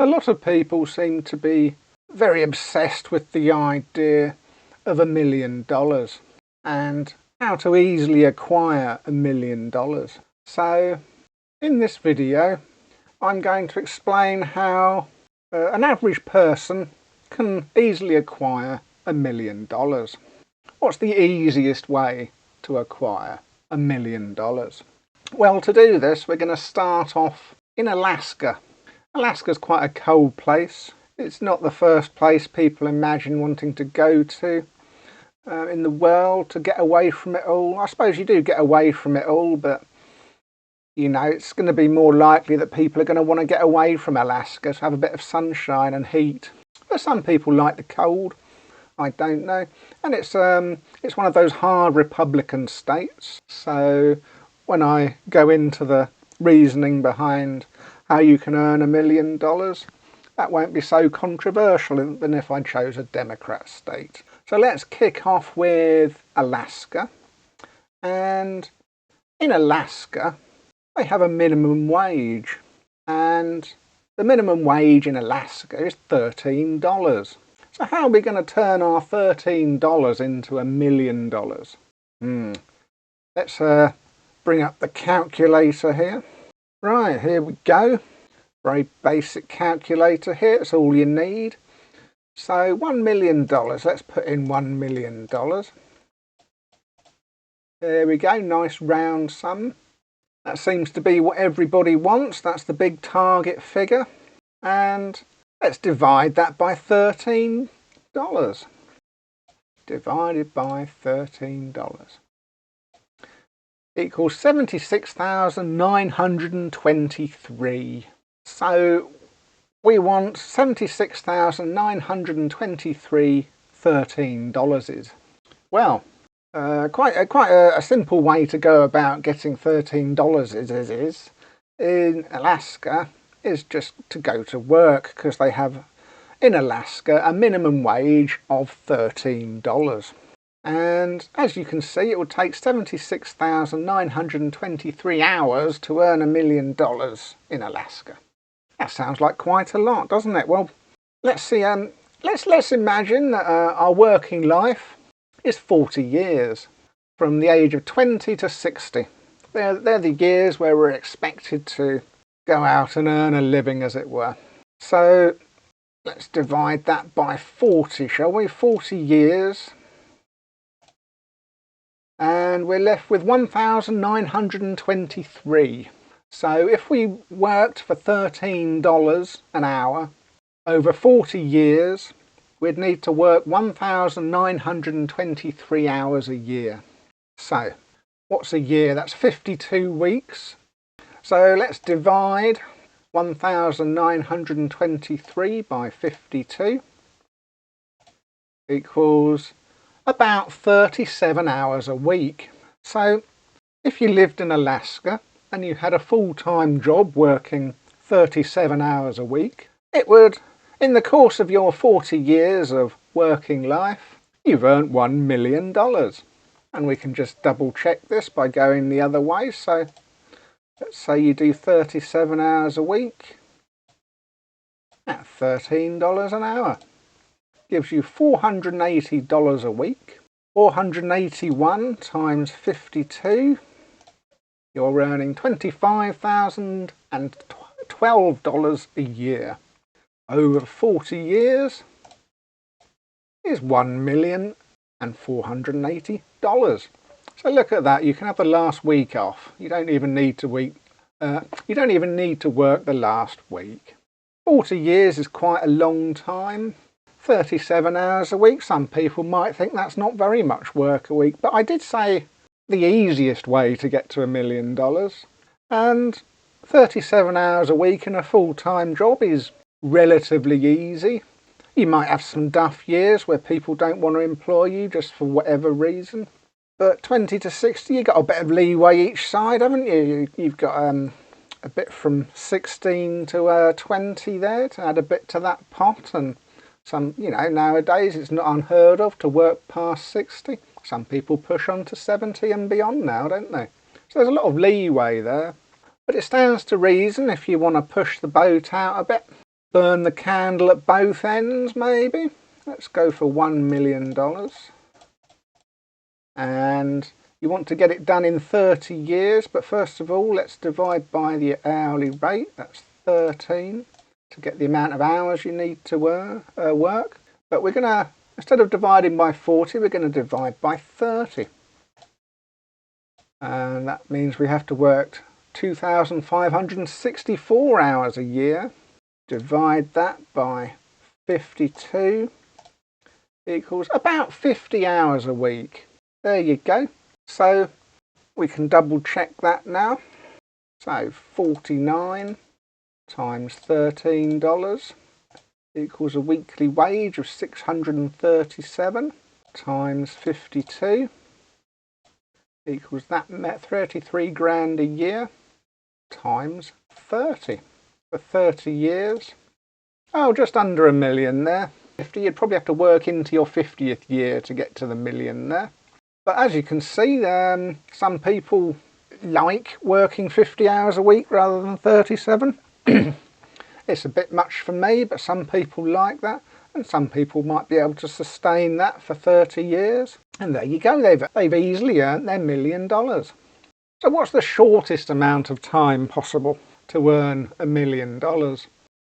A lot of people seem to be very obsessed with the idea of $1 million and how to easily acquire $1 million. So in this video I'm going to explain how an average person can easily acquire $1 million. What's the easiest way to acquire $1 million? Well, to do this we're going to start off in Alaska. Alaska's quite a cold place. It's not the first place people imagine wanting to go to in the world to get away from it all. I suppose you do get away from it all, but you know, it's going to be more likely that people are going to want to get away from Alaska to have a bit of sunshine and heat. But some people like the cold. I don't know. And it's one of those hard Republican states. So when I go into the reasoning behind how you can earn $1 million, that won't be so controversial than if I chose a Democrat state. So let's kick off with Alaska. And in Alaska, they have a minimum wage. And the minimum wage in Alaska is $13. So how are we going to turn our $13 into $1 million? Let's bring up the calculator here. Right, here we go. Very basic calculator here, it's all you need. So $1 million, let's put in $1 million. There we go, nice round sum. That seems to be what everybody wants, that's the big target figure. And let's divide that by $13. Divided by $13. Equals 76,923. So we want 76,923 $13. Well, quite a simple way to go about getting $13 in Alaska is just to go to work, because they have in Alaska a minimum wage of $13. And as you can see, it would take 76,923 hours to earn $1 million in Alaska. That sounds like quite a lot, doesn't it? Well, let's see. Let's imagine that our working life is 40 years, from the age of 20 to 60. They're the years where we're expected to go out and earn a living, as it were. So let's divide that by 40, shall we? 40 years. And we're left with 1,923. So if we worked for $13 an hour over 40 years, we'd need to work 1,923 hours a year. So what's a year? That's 52 weeks. So let's divide 1,923 by 52 equals about 37 hours a week. So if you lived in Alaska and you had a full-time job working 37 hours a week, it would, in the course of your 40 years of working life, you've earned $1 million. And we can just double check this by going the other way. So let's say you do 37 hours a week at $13 an hour. Gives you $480 a week. 481 times 52, you're earning $25,012 a year. Over 40 years is $1,480,000. So look at that, you can have the last week off. You don't even need to work the last week. 40 years is quite a long time. 37 hours a week, some people might think that's not very much work a week, but I did say the easiest way to get to $1 million. And 37 hours a week in a full-time job is relatively easy. You might have some duff years where people don't want to employ you just for whatever reason. But 20 to 60, you've got a bit of leeway each side, haven't you? You've got a bit from 16 to 20 there to add a bit to that pot, and some, you know, nowadays it's not unheard of to work past 60. Some people push on to 70 and beyond now, don't they? So there's a lot of leeway there. But it stands to reason, if you want to push the boat out a bit, burn the candle at both ends maybe. Let's go for $1 million. And you want to get it done in 30 years, but first of all let's divide by the hourly rate. That's 13 to get the amount of hours you need to work. But we're going to, instead of dividing by 40, we're going to divide by 30. And that means we have to work 2,564 hours a year. Divide that by 52 equals about 50 hours a week. There you go. So we can double check that now. So 49 times $13 equals a weekly wage of 637 times 52 equals that 33 grand a year times 30 for 30 years. Oh, just under $1 million there. You'd probably have to work into your 50th year to get to the million there. But as you can see, some people like working 50 hours a week rather than 37. It's a bit much for me, but some people like that, and some people might be able to sustain that for 30 years. And there you go, they've easily earned their $1 million. So what's the shortest amount of time possible to earn $1 million?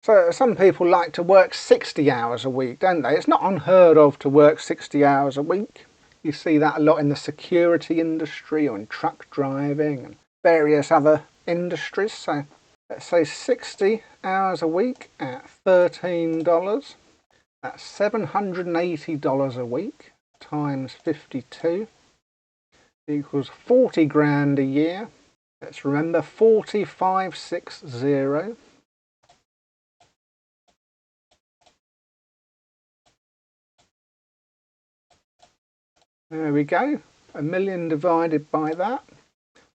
So some people like to work 60 hours a week, don't they? It's not unheard of to work 60 hours a week. You see that a lot in the security industry or in truck driving and various other industries. So let's say 60 hours a week at $13. That's $780 a week times 52 equals 40 grand a year. Let's remember 4560. There we go. $1 million divided by that.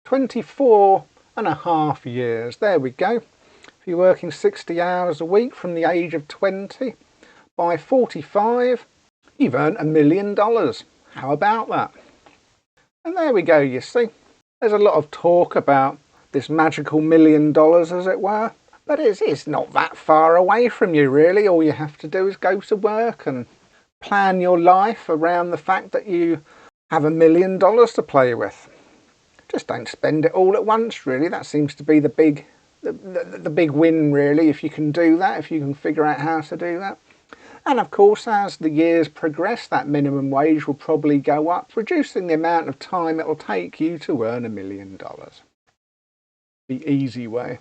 24.5 years. There we go. If you're working 60 hours a week from the age of 20, by 45, you've earned $1 million. How about that? And there we go, you see. There's a lot of talk about this magical $1 million, as it were. But it's not that far away from you, really. All you have to do is go to work and plan your life around the fact that you have $1 million to play with. Just don't spend it all at once, really. That seems to be the big win, really, if you can do that, if you can figure out how to do that. And of course, as the years progress, that minimum wage will probably go up, reducing the amount of time it will take you to earn $1 million. The easy way.